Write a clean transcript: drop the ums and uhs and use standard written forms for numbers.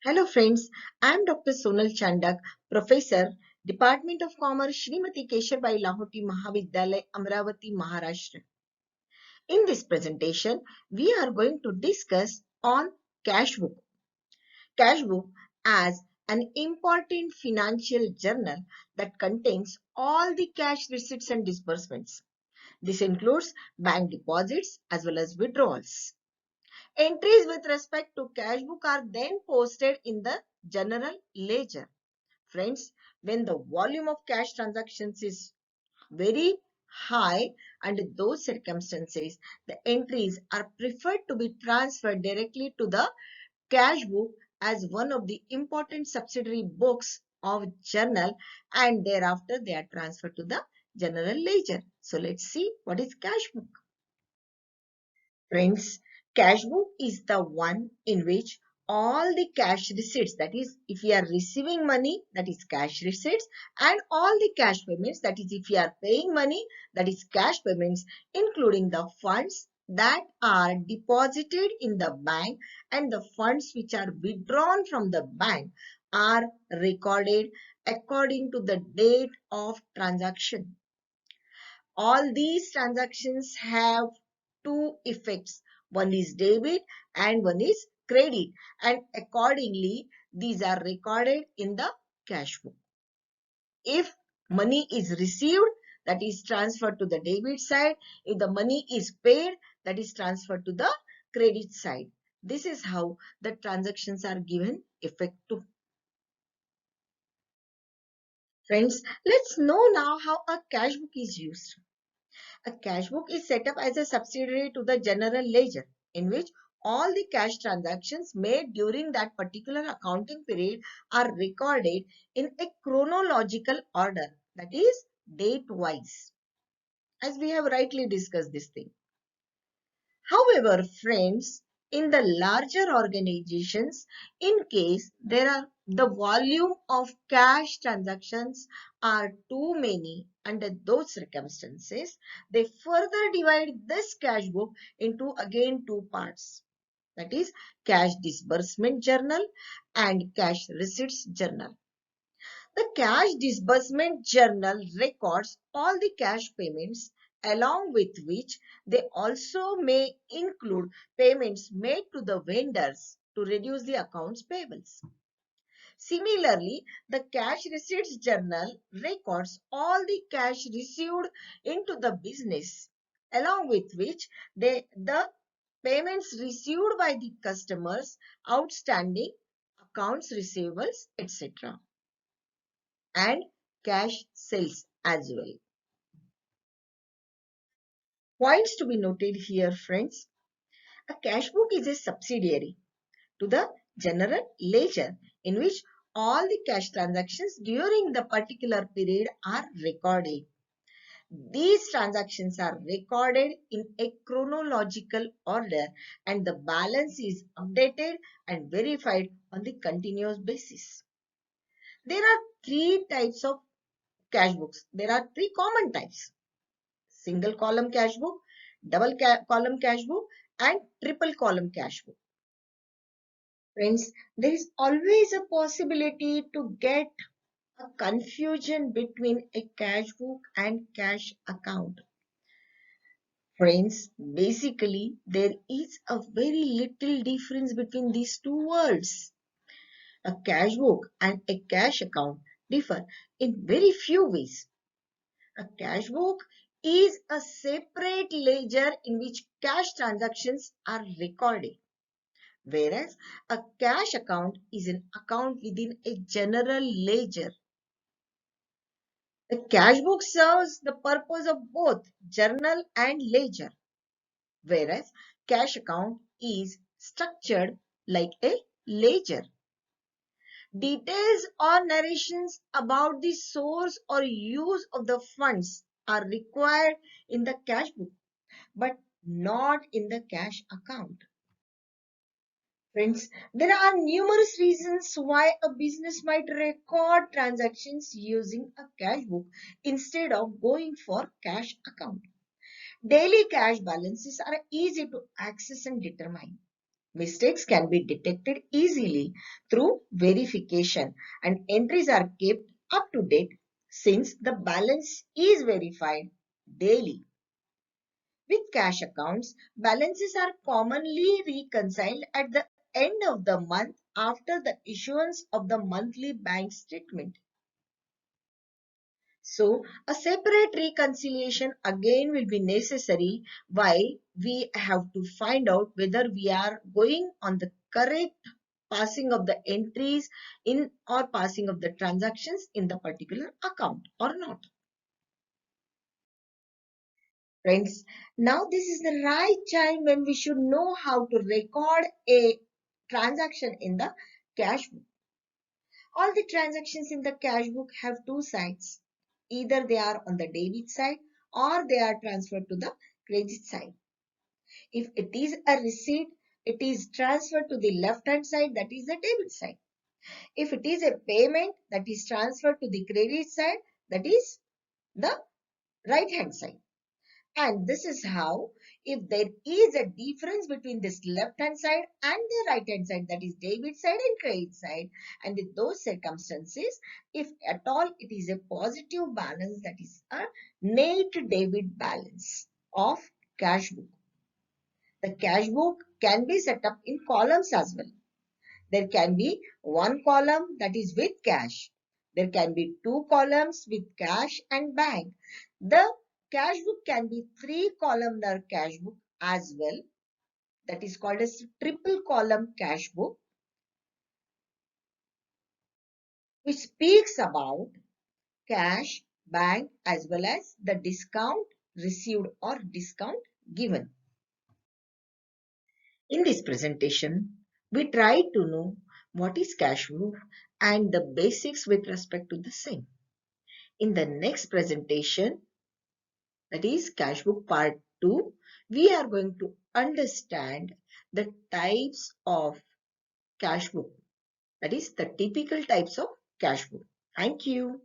Hello friends, I am Dr. Sonal Chandak, Professor, Department of Commerce, Shrimati Kesharbai Lahoti Mahavidyalaya, Amravati, Maharashtra. In this presentation, we are going to discuss on cash book. Cash book as an important financial journal that contains all the cash receipts and disbursements. This includes bank deposits as well as withdrawals. Entries with respect to cash book are then posted in the general ledger. Friends, when the volume of cash transactions is very high under those circumstances, the entries are preferred to be transferred directly to the cash book as one of the important subsidiary books of journal, and thereafter they are transferred to the general ledger. So let's see what is cash book. Friends, cash book is the one in which all the cash receipts, that is, if you are receiving money, that is cash receipts, and all the cash payments, that is, if you are paying money, that is cash payments, including the funds that are deposited in the bank and the funds which are withdrawn from the bank are recorded according to the date of transaction. All these transactions have two effects. One is debit and one is credit, and accordingly these are recorded in the cash book. If money is received, that is transferred to the debit side. If the money is paid, that is transferred to the credit side. This is how the transactions are given effect to. Friends, let's know now how a cash book is used. A cash book is set up as a subsidiary to the general ledger in which all the cash transactions made during that particular accounting period are recorded in a chronological order, that is date wise, as we have rightly discussed this thing. However, friends, in the larger organizations, in case there are the volume of cash transactions are too many under those circumstances, they further divide this cash book into again two parts. That is cash disbursement journal and cash receipts journal. The cash disbursement journal records all the cash payments, along with which they also may include payments made to the vendors to reduce the accounts payables. Similarly, the cash receipts journal records all the cash received into the business, along with which the payments received by the customers, outstanding accounts receivables, etc. and cash sales as well. Points to be noted here, friends. A cash book is a subsidiary to the general ledger in which all the cash transactions during the particular period are recorded. These transactions are recorded in a chronological order and the balance is updated and verified on the continuous basis. There are three types of cash books. There are three common types: single column cash book, double column cash book, and triple column cash book. Friends, there is always a possibility to get a confusion between a cash book and cash account. Friends, basically, there is a very little difference between these two words. A cash book and a cash account differ in very few ways. A cash book is a separate ledger in which cash transactions are recorded, whereas a cash account is an account within a general ledger. The cash book serves the purpose of both journal and ledger, whereas cash account is structured like a ledger. Details or narrations about the source or use of the funds are required in the cash book, but not in the cash account. Friends, there are numerous reasons why a business might record transactions using a cash book instead of going for cash account. Daily cash balances are easy to access and determine. Mistakes can be detected easily through verification, and entries are kept up to date since the balance is verified daily. With cash accounts, balances are commonly reconciled at the end of the month after the issuance of the monthly bank statement. So, a separate reconciliation again will be necessary while we have to find out whether we are going on the correct passing of the entries in or passing of the transactions in the particular account or not. Friends, now this is the right time when we should know how to record a transaction in the cash book. All the transactions in the cash book have two sides. Either they are on the debit side or they are transferred to the credit side. If it is a receipt, it is transferred to the left hand side, that is the debit side. If it is a payment, that is transferred to the credit side, that is the right hand side. And this is how, if there is a difference between this left hand side and the right hand side, that is debit side and credit side, and in those circumstances, if at all it is a positive balance, that is a net debit balance of cash book. The cash book can be set up in columns as well. There can be one column that is with cash. There can be two columns with cash and bank. The cash book can be three columnar cash book as well. That is called as triple column cash book, which speaks about cash, bank as well as the discount received or discount given. In this presentation, we try to know what is cash book and the basics with respect to the same. In the next presentation, that is cash book part 2, we are going to understand the types of cash book, that is the typical types of cash book. Thank you.